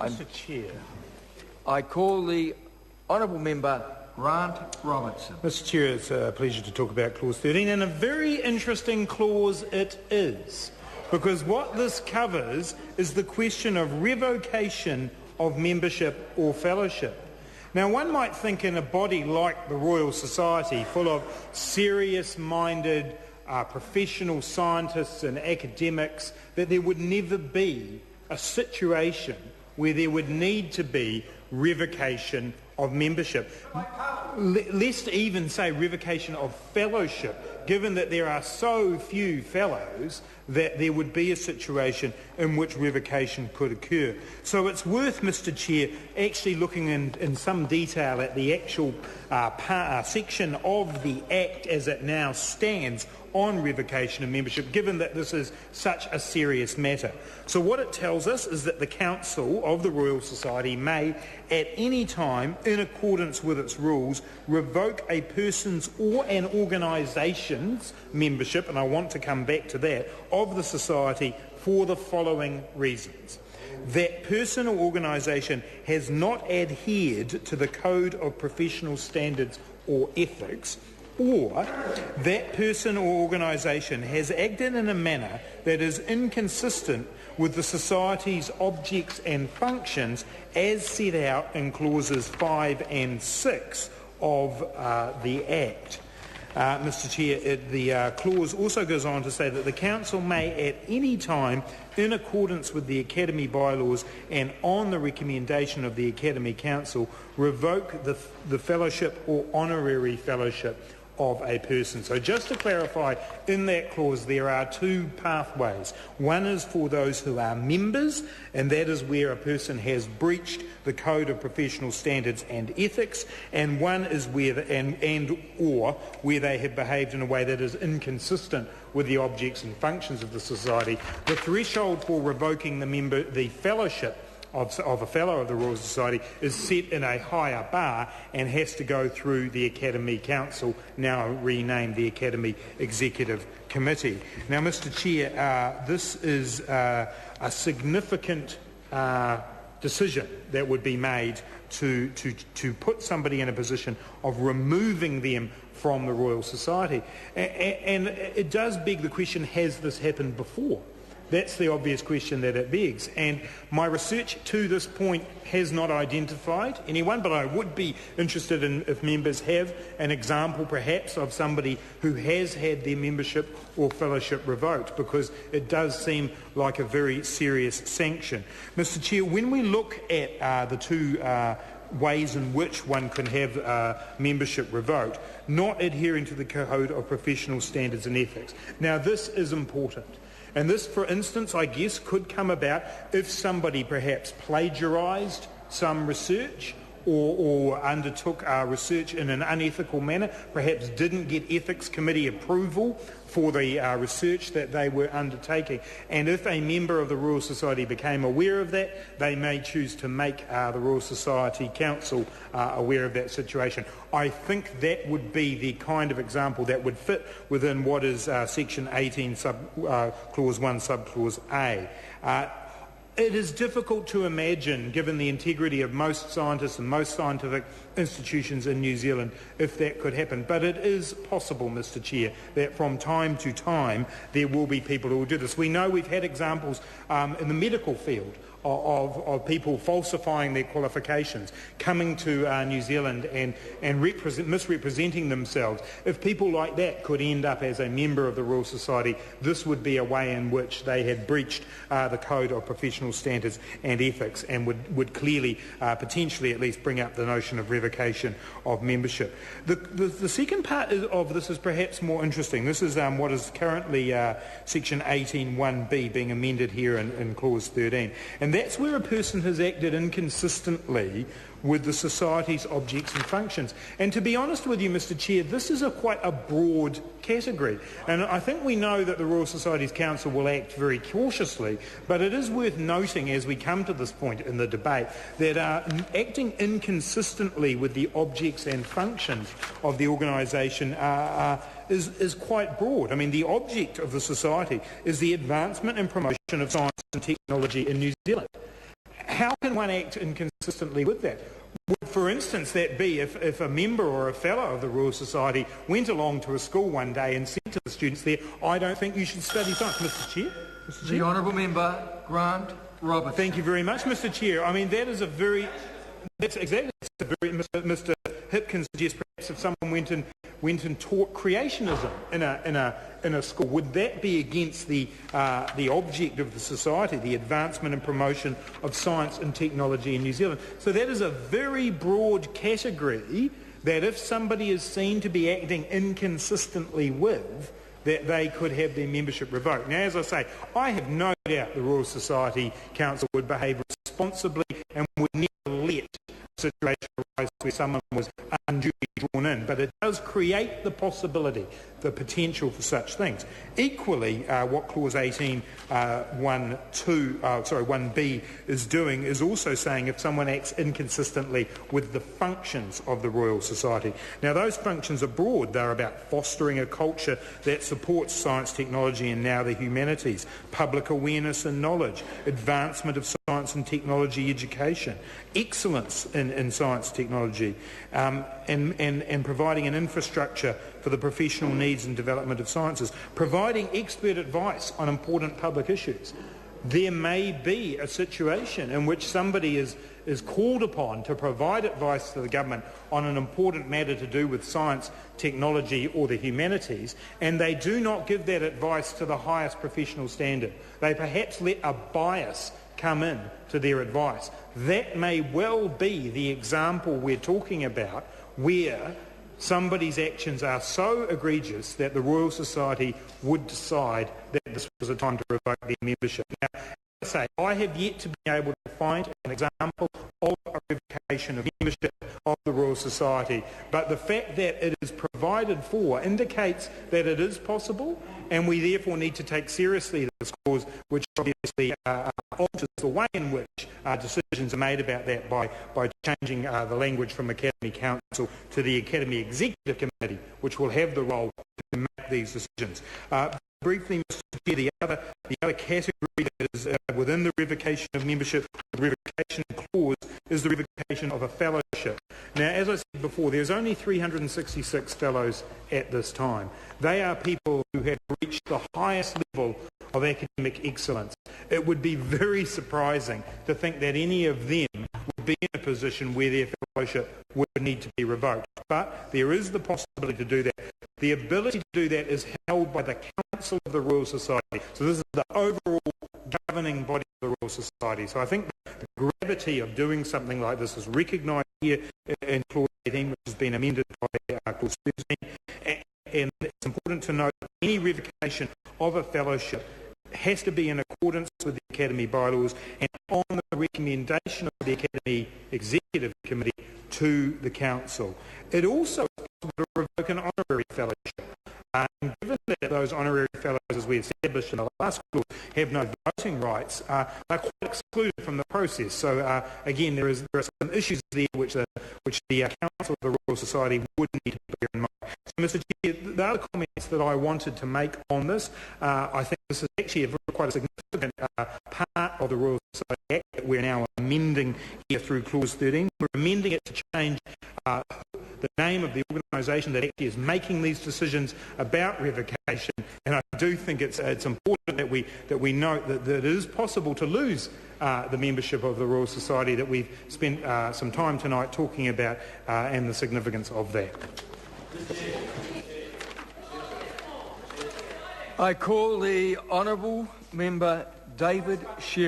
Mr. Chair. I call the honourable member Grant Robertson. Mr. Chair, it's a pleasure to talk about Clause 13, and a very interesting clause it is, because what this covers is the question of revocation of membership or fellowship. Now, one might think in a body like the Royal Society, full of serious-minded professional scientists and academics, that there would never be a situation where there would need to be revocation of membership. Let's even say revocation of fellowship, given that there are so few fellows that there would be a situation in which revocation could occur. So it's worth, Mr. Chair, actually looking in some detail at the actual section of the Act as it now stands on revocation of membership, given that this is such a serious matter. So what it tells us is that the Council of the Royal Society may, at any time, in accordance with its rules, revoke a person's or an organisation's membership, and I want to come back to that, of the Society for the following reasons. That person or organisation has not adhered to the Code of Professional Standards or Ethics, or that person or organisation has acted in a manner that is inconsistent with the Society's objects and functions as set out in clauses 5 and 6 of the Act. Mr. Chair, the clause also goes on to say that the Council may at any time, in accordance with the Academy bylaws and on the recommendation of the Academy Council, revoke the fellowship or honorary fellowship of a person. So just to clarify, in that clause there are two pathways. One is for those who are members, and that is where a person has breached the Code of Professional Standards and Ethics, and one is where or where they have behaved in a way that is inconsistent with the objects and functions of the Society. The threshold for revoking the fellowship of a Fellow of the Royal Society is set in a higher bar and has to go through the Academy Council, now renamed the Academy Executive Committee. Now, Mr. Chair, this is a significant decision that would be made to put somebody in a position of removing them from the Royal Society. And it does beg the question, has this happened before? That's the obvious question that it begs, and my research to this point has not identified anyone, but I would be interested in if members have an example perhaps of somebody who has had their membership or fellowship revoked, because it does seem like a very serious sanction. Mr. Chair, when we look at the two ways in which one can have membership revoked, not adhering to the Code of Professional Standards and Ethics. Now, this is important. And this, for instance, I guess, could come about if somebody perhaps plagiarised some research or undertook research in an unethical manner, perhaps didn't get Ethics Committee approval for the research that they were undertaking. And if a member of the Royal Society became aware of that, they may choose to make the Royal Society Council aware of that situation. I think that would be the kind of example that would fit within what is Section 18, Clause 1, Subclause A. It is difficult to imagine, given the integrity of most scientists and most scientific institutions in New Zealand, if that could happen. But it is possible, Mr. Chair, that from time to time there will be people who will do this. We know we've had examples in the medical field of people falsifying their qualifications, coming to New Zealand and misrepresenting themselves. If people like that could end up as a member of the Royal Society, this would be a way in which they had breached the Code of Professional Standards and Ethics, and would clearly, potentially at least, bring up the notion of revocation of membership. The second part of this is perhaps more interesting. This is what is currently Section 18(1)(b) being amended here in Clause 13. And that's where a person has acted inconsistently with the Society's objects and functions. And to be honest with you, Mr. Chair, this is quite a broad category. And I think we know that the Royal Society's Council will act very cautiously, but it is worth noting as we come to this point in the debate that acting inconsistently with the objects and functions of the organisation is quite broad. I mean, the object of the Society is the advancement and promotion of science and technology in New Zealand. How can one act inconsistently with that? Would, for instance, that be if a member or a fellow of the Royal Society went along to a school one day and said to the students there, I don't think you should study science. Mr Chair? The Honourable Member Grant Robertson. Thank you very much, Mr Chair. I mean, that is a very... That's exactly... Mr Hipkins suggests perhaps if someone went and taught creationism in a school, would that be against the object of the society, the advancement and promotion of science and technology in New Zealand? So that is a very broad category that if somebody is seen to be acting inconsistently with, that they could have their membership revoked. Now, as I say, I have no doubt the Royal Society Council would behave responsibly and would never let a situation arise where someone was unduly drawn in, but it does create the possibility, the potential for such things. Equally, what Clause 18, 1b is doing is also saying if someone acts inconsistently with the functions of the Royal Society. Now, those functions are broad. They're about fostering a culture that supports science, technology and now the humanities, public awareness and knowledge, advancement of science and technology education, excellence in science, technology, and providing an infrastructure for the professional needs and development of sciences, providing expert advice on important public issues. There may be a situation in which somebody is called upon to provide advice to the government on an important matter to do with science, technology or the humanities, and they do not give that advice to the highest professional standard. They perhaps let a bias come in to their advice. That may well be the example we're talking about, where somebody's actions are so egregious that the Royal Society would decide that this was a time to revoke their membership. Now, as I say, I have yet to be able to find an example of a revocation of membership of the Royal Society, but the fact that it is provided for indicates that it is possible, and we therefore need to take seriously this clause, which obviously alters the way in which decisions are made about that by changing the language from Academy Council to the Academy Executive Committee, which will have the role to make these decisions. Briefly, Mr Chair, the other category that is within the revocation of membership, the revocation clause, is the revocation of a fellowship. Now, as I said before, there's only 366 fellows at this time. They are people who have reached the highest level of academic excellence. It would be very surprising to think that any of them would be in a position where their fellowship would need to be revoked. But there is the possibility to do that. The ability to do that is held by the Council of the Royal Society. So this is the overall governing body of the Royal Society. So I think the gravity of doing something like this is recognised here in Clause 18, which has been amended by Clause 13. And it's important to note that any revocation of a fellowship has to be in accordance with the Academy bylaws and on the recommendation of the Academy Executive Committee to the Council. It also is possible to revoke an honorary fellowship. And given that those honorary fellows, as we established in the last clause, have no voting rights, they're quite excluded from the process. So again, there are some issues there which the Council of the Royal Society would need to bear in mind. So, Mr Chair, the other comments that I wanted to make on this, I think this is actually quite a significant part of the Royal Society Act that we're now amending here through Clause 13. We're amending it to change the name of the organisation that actually is making these decisions about revocation, and I do think it's important that we note that it is possible to lose the membership of the Royal Society, that we've spent some time tonight talking about and the significance of that. I call the Honourable Member David Sherry.